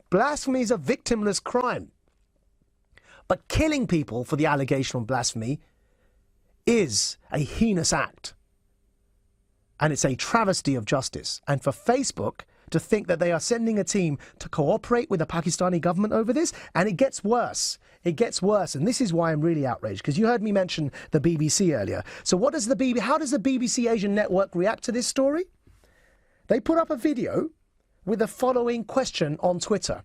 Blasphemy is a victimless crime. But killing people for the allegation of blasphemy is a heinous act. And it's a travesty of justice. And for Facebook to think that they are sending a team to cooperate with the Pakistani government over this, and it gets worse. It gets worse. And this is why I'm really outraged, because you heard me mention the BBC earlier. So how does the BBC Asian Network react to this story? They put up a video with the following question on Twitter.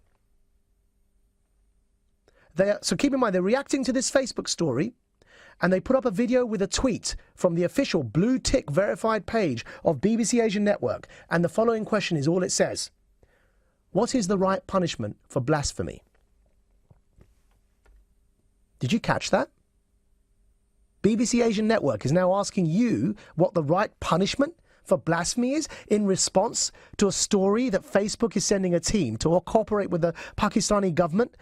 So keep in mind, they're reacting to this Facebook story, and they put up a video with a tweet from the official blue tick verified page of BBC Asian Network. And the following question is all it says. What is the right punishment for blasphemy? Did you catch that? BBC Asian Network is now asking you what the right punishment for blasphemy is in response to a story that Facebook is sending a team to cooperate with the Pakistani government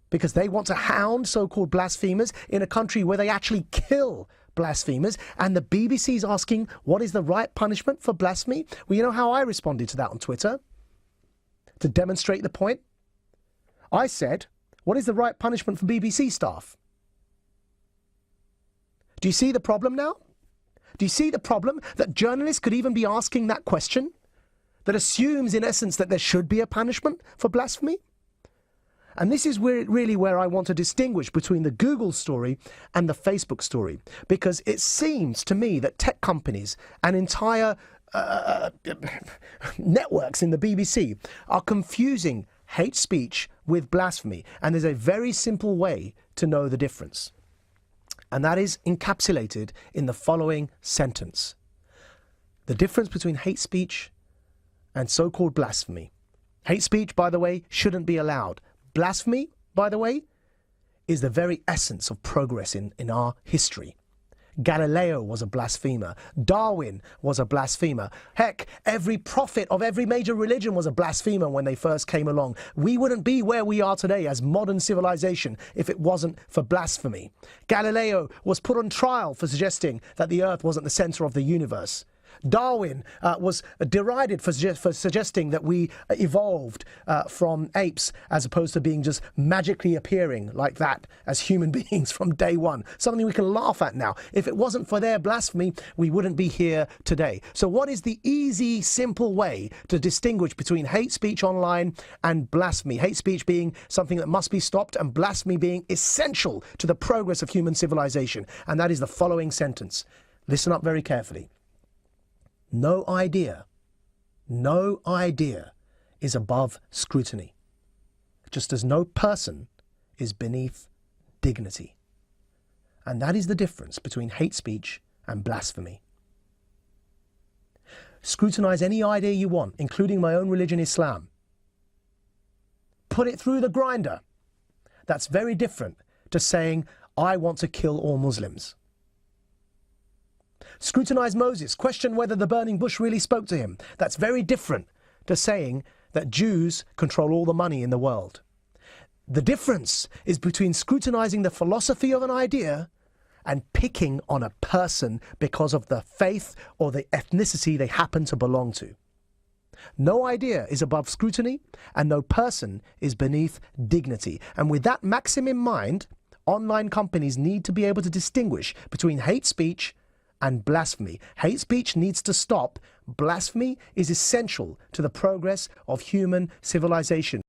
because they want to hound so-called blasphemers in a country where they actually kill blasphemers. And the BBC is asking, what is the right punishment for blasphemy? Well, you know how I responded to that on Twitter? To demonstrate the point? I said, what is the right punishment for BBC staff? Do you see the problem now? Do you see the problem that journalists could even be asking that question? That assumes, in essence, that there should be a punishment for blasphemy? And this is really where I want to distinguish between the Google story and the Facebook story. Because it seems to me that tech companies and entire networks in the BBC are confusing hate speech with blasphemy. And there's a very simple way to know the difference. And that is encapsulated in the following sentence. The difference between hate speech and so-called blasphemy. Hate speech, by the way, shouldn't be allowed. Blasphemy, by the way, is the very essence of progress in our history. Galileo was a blasphemer. Darwin was a blasphemer. Heck, every prophet of every major religion was a blasphemer when they first came along. We wouldn't be where we are today as modern civilization if it wasn't for blasphemy. Galileo was put on trial for suggesting that the earth wasn't the center of the universe. Darwin was derided for suggesting that we evolved from apes as opposed to being just magically appearing like that as human beings from day one. Something we can laugh at now. If it wasn't for their blasphemy, we wouldn't be here today. So what is the easy, simple way to distinguish between hate speech online and blasphemy? Hate speech being something that must be stopped and blasphemy being essential to the progress of human civilization. And that is the following sentence. Listen up very carefully. No idea is above scrutiny, just as no person is beneath dignity. And that is the difference between hate speech and blasphemy. Scrutinize any idea you want, including my own religion, Islam. Put it through the grinder. That's very different to saying, I want to kill all Muslims. Scrutinize Moses, question whether the burning bush really spoke to him. That's very different to saying that Jews control all the money in the world. The difference is between scrutinizing the philosophy of an idea and picking on a person because of the faith or the ethnicity they happen to belong to. No idea is above scrutiny and no person is beneath dignity. And with that maxim in mind, online companies need to be able to distinguish between hate speech and blasphemy. Hate speech needs to stop. Blasphemy is essential to the progress of human civilization.